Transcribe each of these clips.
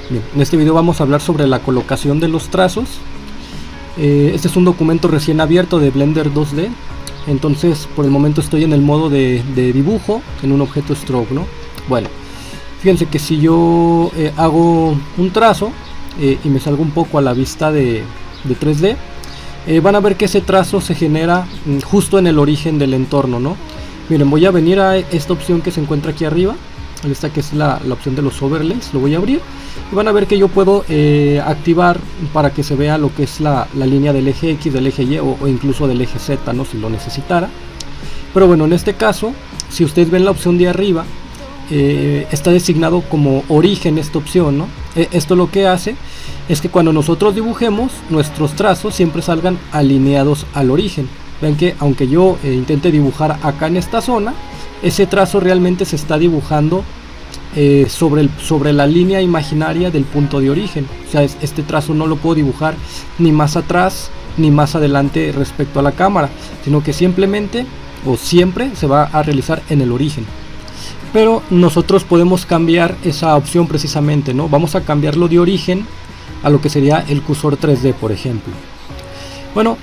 Bien, en este video vamos a hablar sobre la colocación de los trazos. Este es un documento recién abierto de Blender 2D. Entonces por el momento estoy en el modo de dibujo en un objeto stroke, ¿no? Bueno, fíjense que si yo hago un trazo y me salgo un poco a la vista de 3D, van a ver que ese trazo se genera justo en el origen del entorno, ¿no? Miren, voy a venir a esta opción que se encuentra aquí arriba, esta que es la opción de los overlays. Lo voy a abrir y van a ver que yo puedo activar para que se vea lo que es la línea del eje X, del eje Y o incluso del eje Z, ¿no? Si lo necesitara. Pero bueno, en este caso, si ustedes ven la opción de arriba, está designado como origen esta opción, ¿no? Esto lo que hace es que cuando nosotros dibujemos, nuestros trazos siempre salgan alineados al origen. Ven que aunque yo intente dibujar acá en esta zona, ese trazo realmente se está dibujando sobre la línea imaginaria del punto de origen. O sea, este trazo no lo puedo dibujar ni más atrás ni más adelante respecto a la cámara, sino que simplemente o siempre se va a realizar en el origen. Pero nosotros podemos cambiar esa opción precisamente, ¿no? Vamos a cambiarlo de origen a lo que sería el cursor 3D, por ejemplo. Bueno,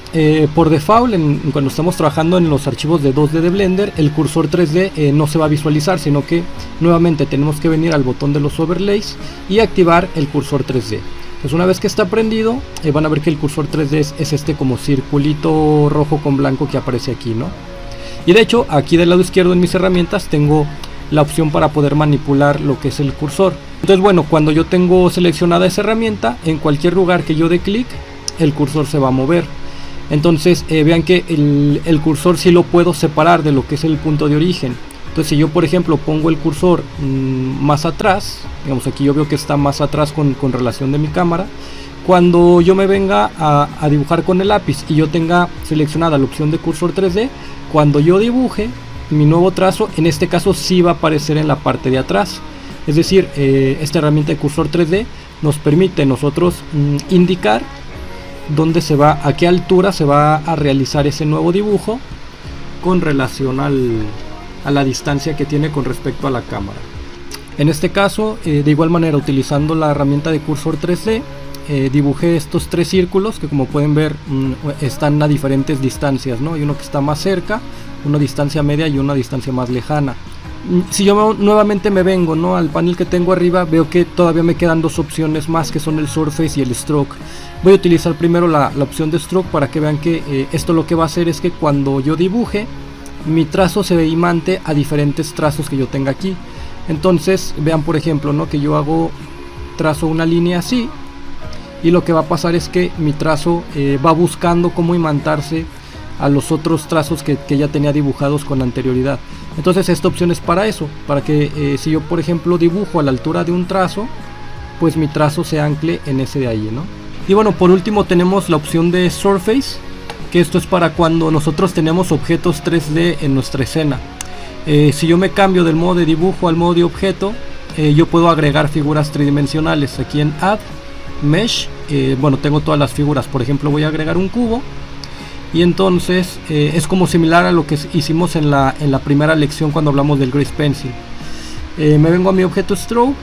por default, cuando estamos trabajando en los archivos de 2D de Blender, el cursor 3D no se va a visualizar, sino que nuevamente tenemos que venir al botón de los overlays y activar el cursor 3D. Pues una vez que está prendido, van a ver que el cursor 3D es este como circulito rojo con blanco que aparece aquí, ¿no? Y de hecho, aquí del lado izquierdo en mis herramientas tengo la opción para poder manipular lo que es el cursor. Entonces, bueno, cuando yo tengo seleccionada esa herramienta, en cualquier lugar que yo dé clic, el cursor se va a mover. Entonces vean que el cursor sí lo puedo separar de lo que es el punto de origen. Entonces si yo por ejemplo pongo el cursor más atrás, digamos aquí yo veo que está más atrás con relación de mi cámara, cuando yo me venga a dibujar con el lápiz y yo tenga seleccionada la opción de cursor 3D, cuando yo dibuje mi nuevo trazo, en este caso sí va a aparecer en la parte de atrás. Es decir, esta herramienta de cursor 3D nos permite nosotros indicar dónde se va, a qué altura se va a realizar ese nuevo dibujo con relación a la distancia que tiene con respecto a la cámara. En este caso, de igual manera, utilizando la herramienta de cursor 3D, dibujé estos tres círculos que, como pueden ver, están a diferentes distancias, ¿no? Hay uno que está más cerca, una distancia media y una distancia más lejana. Si yo nuevamente me vengo, ¿no?, al panel que tengo arriba, veo que todavía me quedan dos opciones más, que son el Surface y el Stroke. Voy a utilizar primero la opción de Stroke para que vean que esto lo que va a hacer es que cuando yo dibuje, mi trazo se imante a diferentes trazos que yo tenga aquí. Entonces vean por ejemplo, ¿no?, que yo trazo una línea así, y lo que va a pasar es que mi trazo va buscando cómo imantarse a los otros trazos que ya tenía dibujados con anterioridad. Entonces esta opción es para eso, para que si yo por ejemplo dibujo a la altura de un trazo, pues mi trazo se ancle en ese de ahí, ¿no? Y bueno, por último tenemos la opción de Surface, que esto es para cuando nosotros tenemos objetos 3D en nuestra escena. Si yo me cambio del modo de dibujo al modo de objeto, yo puedo agregar figuras tridimensionales. Aquí en Add, Mesh, bueno, tengo todas las figuras. Por ejemplo, voy a agregar un cubo. Y entonces es como similar a lo que hicimos en la primera lección cuando hablamos del Grease Pencil. Me vengo a mi objeto Stroke,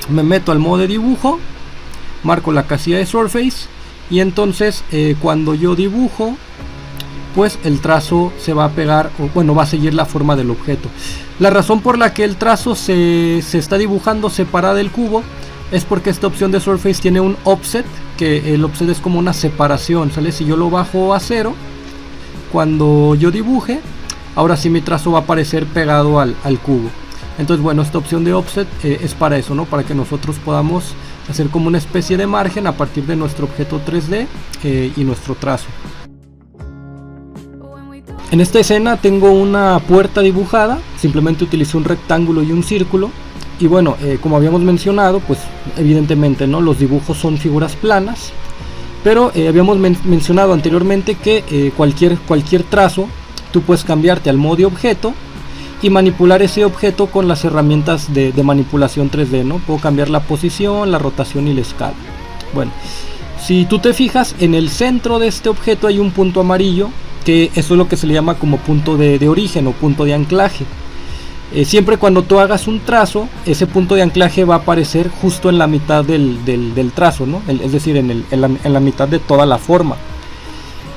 me meto al modo de dibujo, marco la casilla de Surface y entonces cuando yo dibujo, pues el trazo se va a pegar, o bueno, va a seguir la forma del objeto. La razón por la que el trazo se está dibujando separado del cubo es porque esta opción de Surface tiene un offset, que el offset es como una separación, ¿sale? Si yo lo bajo a 0, cuando yo dibuje, ahora sí mi trazo va a aparecer pegado al cubo. Entonces, bueno, esta opción de offset es para eso, ¿no? Para que nosotros podamos hacer como una especie de margen a partir de nuestro objeto 3D y nuestro trazo. En esta escena tengo una puerta dibujada, simplemente utilicé un rectángulo y un círculo. Y bueno, como habíamos mencionado, pues evidentemente, ¿no?, los dibujos son figuras planas, pero habíamos mencionado anteriormente que cualquier trazo tú puedes cambiarte al modo de objeto y manipular ese objeto con las herramientas de manipulación 3D, ¿no? Puedo cambiar la posición, la rotación y la escala. Bueno, si tú te fijas, en el centro de este objeto hay un punto amarillo, que eso es lo que se le llama como punto de origen o punto de anclaje. Siempre cuando tú hagas un trazo, ese punto de anclaje va a aparecer justo en la mitad del trazo, ¿no? Es decir, en la mitad de toda la forma.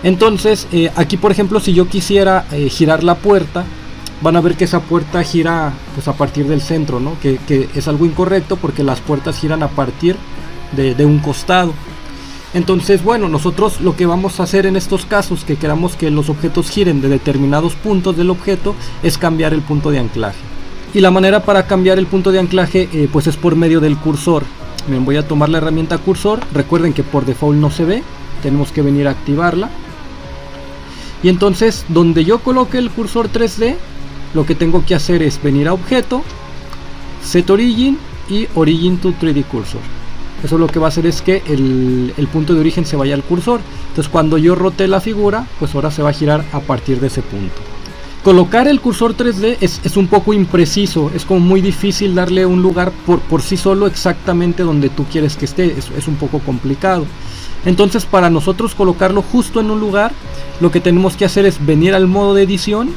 Entonces, aquí por ejemplo, si yo quisiera girar la puerta, van a ver que esa puerta gira pues a partir del centro, ¿no? Que es algo incorrecto, porque las puertas giran a partir de un costado. Entonces, bueno, nosotros lo que vamos a hacer en estos casos que queramos que los objetos giren de determinados puntos del objeto es cambiar el punto de anclaje. Y la manera para cambiar el punto de anclaje pues es por medio del cursor. Bien, voy a tomar la herramienta cursor. Recuerden que por default no se ve, tenemos que venir a activarla. Y entonces, donde yo coloque el cursor 3D, lo que tengo que hacer es venir a objeto, set origin y origin to 3D cursor. Eso lo que va a hacer es que el punto de origen se vaya al cursor. Entonces cuando yo rote la figura, pues ahora se va a girar a partir de ese punto. Colocar el cursor 3D es un poco impreciso, es como muy difícil darle un lugar por sí solo exactamente donde tú quieres que esté, es un poco complicado. Entonces, para nosotros colocarlo justo en un lugar, lo que tenemos que hacer es venir al modo de edición,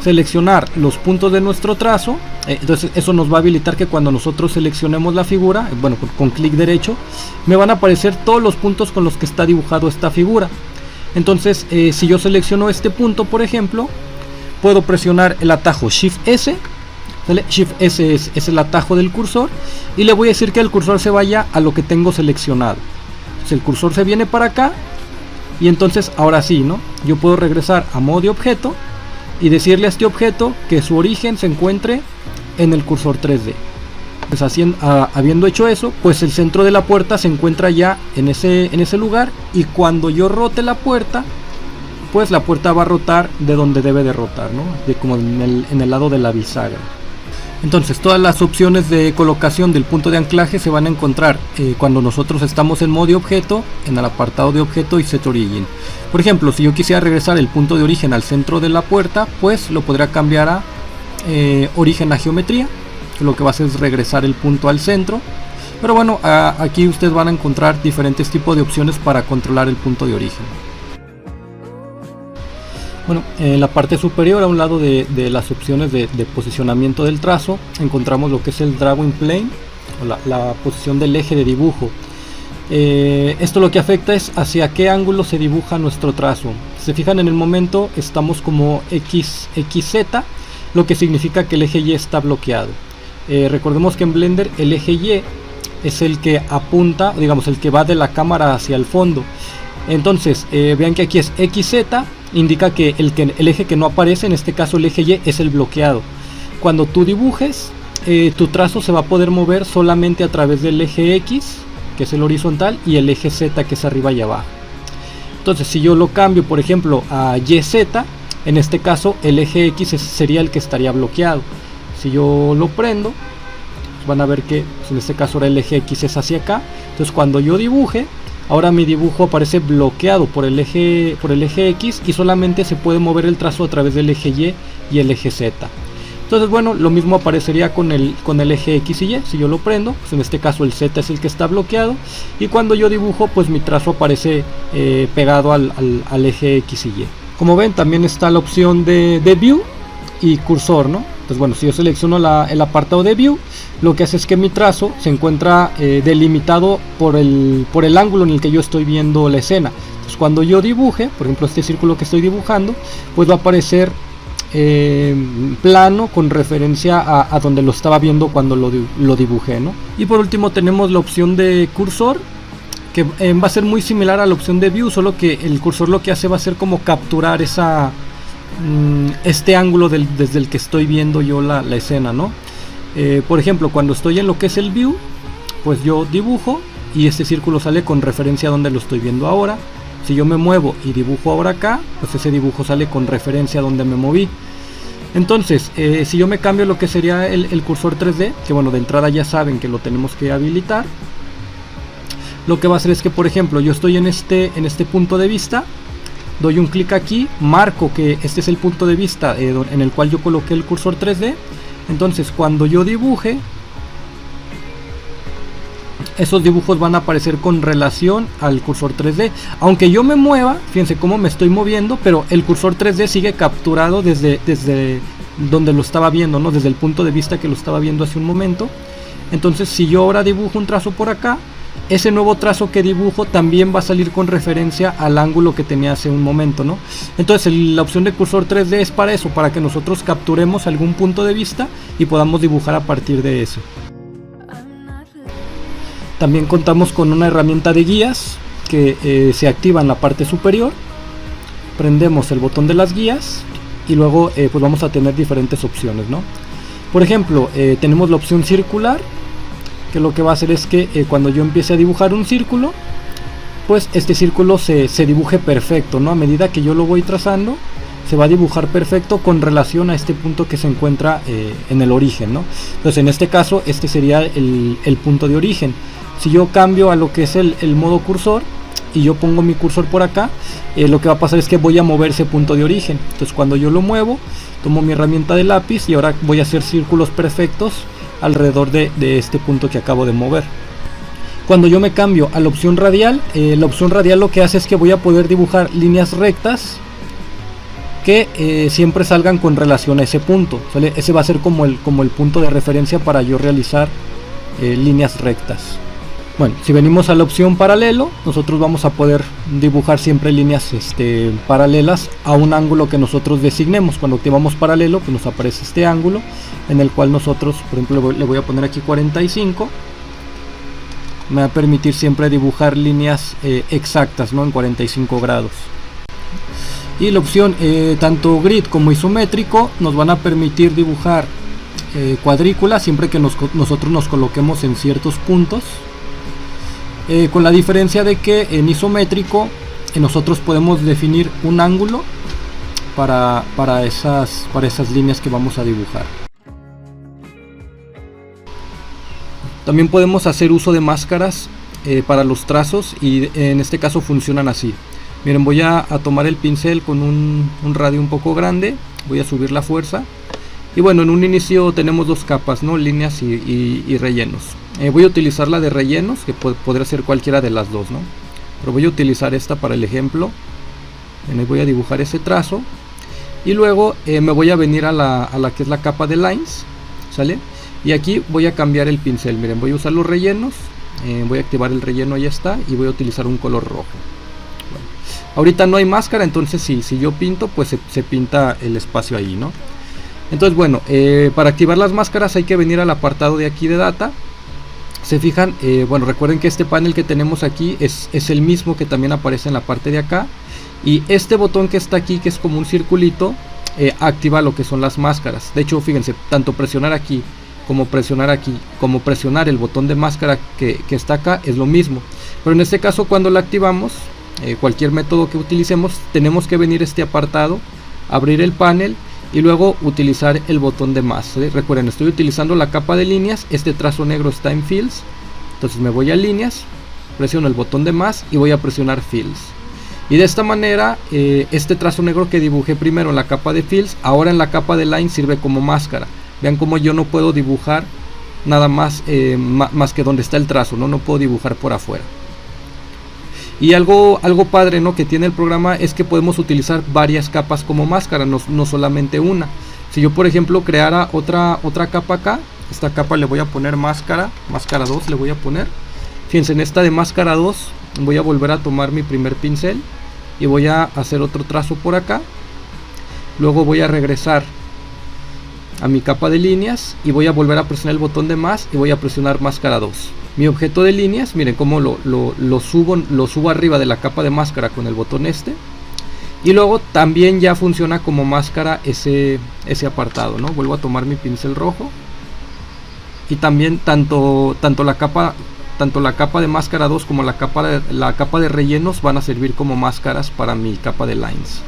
seleccionar los puntos de nuestro trazo. Entonces eso nos va a habilitar que cuando nosotros seleccionemos la figura, bueno, con clic derecho, me van a aparecer todos los puntos con los que está dibujado esta figura. Entonces, si yo selecciono este punto, por ejemplo, puedo presionar el atajo Shift S. ¿Vale? Shift S es el atajo del cursor, y le voy a decir que el cursor se vaya a lo que tengo seleccionado. Entonces, el cursor se viene para acá, y entonces ahora sí, ¿no? Yo puedo regresar a modo de objeto y decirle a este objeto que su origen se encuentre en el cursor 3D. Pues habiendo hecho eso, pues el centro de la puerta se encuentra ya en ese lugar, y cuando yo rote la puerta, pues la puerta va a rotar de donde debe de rotar, ¿no? Como en el lado de la bisagra. Entonces, todas las opciones de colocación del punto de anclaje se van a encontrar cuando nosotros estamos en modo de objeto, en el apartado de objeto y set origin. Por ejemplo, si yo quisiera regresar el punto de origen al centro de la puerta, pues lo podría cambiar a origen a geometría, que lo que va a hacer es regresar el punto al centro. Pero bueno, aquí ustedes van a encontrar diferentes tipos de opciones para controlar el punto de origen. Bueno, en la parte superior, a un lado de las opciones de posicionamiento del trazo, encontramos lo que es el drawing plane, o la posición del eje de dibujo. Esto lo que afecta es hacia qué ángulo se dibuja nuestro trazo. Si se fijan, en el momento estamos como XZ, lo que significa que el eje Y está bloqueado. Recordemos que en Blender el eje Y es el que apunta, digamos, el que va de la cámara hacia el fondo. Entonces, vean que aquí es XZ, indica que el eje que no aparece, en este caso el eje Y, es el bloqueado. Cuando tú dibujes, tu trazo se va a poder mover solamente a través del eje X, que es el horizontal, y el eje Z, que es arriba y abajo. Entonces, si yo lo cambio, por ejemplo, a YZ, en este caso el eje X sería el que estaría bloqueado. Si yo lo prendo, van a ver que pues, en este caso ahora el eje X es hacia acá. Entonces, cuando yo dibuje, ahora mi dibujo aparece bloqueado por el eje X, y solamente se puede mover el trazo a través del eje Y el eje Z. Entonces, bueno, lo mismo aparecería con el eje X y Y. Si yo lo prendo, pues en este caso el Z es el que está bloqueado, y cuando yo dibujo, pues mi trazo aparece pegado al eje X y Y. Como ven, también está la opción de View y Cursor, ¿no? Entonces, bueno, si yo selecciono el apartado de View, lo que hace es que mi trazo se encuentra delimitado por el ángulo en el que yo estoy viendo la escena. Entonces, cuando yo dibuje, por ejemplo este círculo que estoy dibujando, pues va a aparecer plano con referencia a donde lo estaba viendo cuando lo dibujé, ¿no? Y por último tenemos la opción de Cursor, que va a ser muy similar a la opción de View, solo que el cursor lo que hace va a ser como capturar este ángulo desde el que estoy viendo yo la escena, ¿no? Por ejemplo, cuando estoy en lo que es el View, pues yo dibujo y este círculo sale con referencia a donde lo estoy viendo ahora. Si yo me muevo y dibujo ahora acá, pues ese dibujo sale con referencia a donde me moví. Entonces, si yo me cambio lo que sería el cursor 3D, que bueno, de entrada ya saben que lo tenemos que habilitar, lo que va a hacer es que, por ejemplo, yo estoy en este punto de vista, doy un clic aquí, marco que este es el punto de vista en el cual yo coloqué el cursor 3D. Entonces, cuando yo dibuje, esos dibujos van a aparecer con relación al cursor 3D. Aunque yo me mueva, fíjense cómo me estoy moviendo, pero el cursor 3D sigue capturado desde donde lo estaba viendo, ¿no? Desde el punto de vista que lo estaba viendo hace un momento. Entonces, si yo ahora dibujo un trazo por acá, ese nuevo trazo que dibujo también va a salir con referencia al ángulo que tenía hace un momento, ¿no? Entonces la opción de cursor 3D es para eso, para que nosotros capturemos algún punto de vista y podamos dibujar a partir de eso. También contamos con una herramienta de guías que se activa en la parte superior. Prendemos el botón de las guías y luego pues vamos a tener diferentes opciones, ¿no? Por ejemplo, tenemos la opción circular, que lo que va a hacer es que cuando yo empiece a dibujar un círculo, pues este círculo se dibuje perfecto, ¿no? A medida que yo lo voy trazando, se va a dibujar perfecto con relación a este punto que se encuentra en el origen, ¿no? Entonces en este caso este sería el punto de origen. Si yo cambio a lo que es el modo cursor y yo pongo mi cursor por acá, lo que va a pasar es que voy a mover ese punto de origen. Entonces cuando yo lo muevo, tomo mi herramienta de lápiz y ahora voy a hacer círculos perfectos alrededor de este punto que acabo de mover. Cuando yo me cambio a la opción radial lo que hace es que voy a poder dibujar líneas rectas que siempre salgan con relación a ese punto, ¿vale? Ese va a ser como el punto de referencia para yo realizar líneas rectas. Bueno, si venimos a la opción paralelo, nosotros vamos a poder dibujar siempre líneas paralelas a un ángulo que nosotros designemos. Cuando activamos paralelo, pues nos aparece este ángulo en el cual nosotros, por ejemplo, le voy a poner aquí 45. Me va a permitir siempre dibujar líneas exactas, ¿no? En 45 grados. Y la opción tanto grid como isométrico nos van a permitir dibujar cuadrículas siempre que nosotros nos coloquemos en ciertos puntos. Con la diferencia de que en isométrico nosotros podemos definir un ángulo para esas líneas que vamos a dibujar. También podemos hacer uso de máscaras para los trazos y en este caso funcionan así. Miren, voy a tomar el pincel con un radio un poco grande, voy a subir la fuerza y bueno, en un inicio tenemos dos capas, ¿no? Líneas y rellenos. Voy a utilizar la de rellenos, que podría ser cualquiera de las dos, ¿no? Pero voy a utilizar esta para el ejemplo. Voy a dibujar ese trazo y luego me voy a venir a la que es la capa de lines, ¿sale? Y aquí voy a cambiar el pincel. Miren, voy a usar los rellenos, voy a activar el relleno, ya está, y voy a utilizar un color rojo. Bueno, ahorita no hay máscara, entonces si yo pinto, pues se pinta el espacio ahí, ¿no? Entonces bueno, para activar las máscaras hay que venir al apartado de aquí de data. Se fijan, bueno, recuerden que este panel que tenemos aquí es el mismo que también aparece en la parte de acá. Y este botón que está aquí, que es como un circulito, activa lo que son las máscaras. De hecho, fíjense, tanto presionar aquí como presionar el botón de máscara que está acá es lo mismo. Pero en este caso, cuando la activamos, cualquier método que utilicemos, tenemos que venir a este apartado, abrir el panel y luego utilizar el botón de más, ¿sí? Recuerden, estoy utilizando la capa de líneas, este trazo negro está en Fills, entonces me voy a líneas, presiono el botón de más y voy a presionar Fills. Y de esta manera, este trazo negro que dibujé primero en la capa de Fills, ahora en la capa de Line sirve como máscara. Vean cómo yo no puedo dibujar nada más, más que donde está el trazo, no puedo dibujar por afuera. Y algo padre, ¿no?, que tiene el programa es que podemos utilizar varias capas como máscara, no solamente una. Si yo por ejemplo creara otra capa acá, esta capa le voy a poner máscara 2 le voy a poner. Fíjense, en esta de máscara 2 voy a volver a tomar mi primer pincel y voy a hacer otro trazo por acá. Luego voy a regresar a mi capa de líneas y voy a volver a presionar el botón de más y voy a presionar máscara 2. Mi objeto de líneas, miren cómo lo subo arriba de la capa de máscara con el botón y luego también ya funciona como máscara ese apartado, ¿no? Vuelvo a tomar mi pincel rojo y también tanto la capa de máscara 2 como la capa de rellenos van a servir como máscaras para mi capa de lines.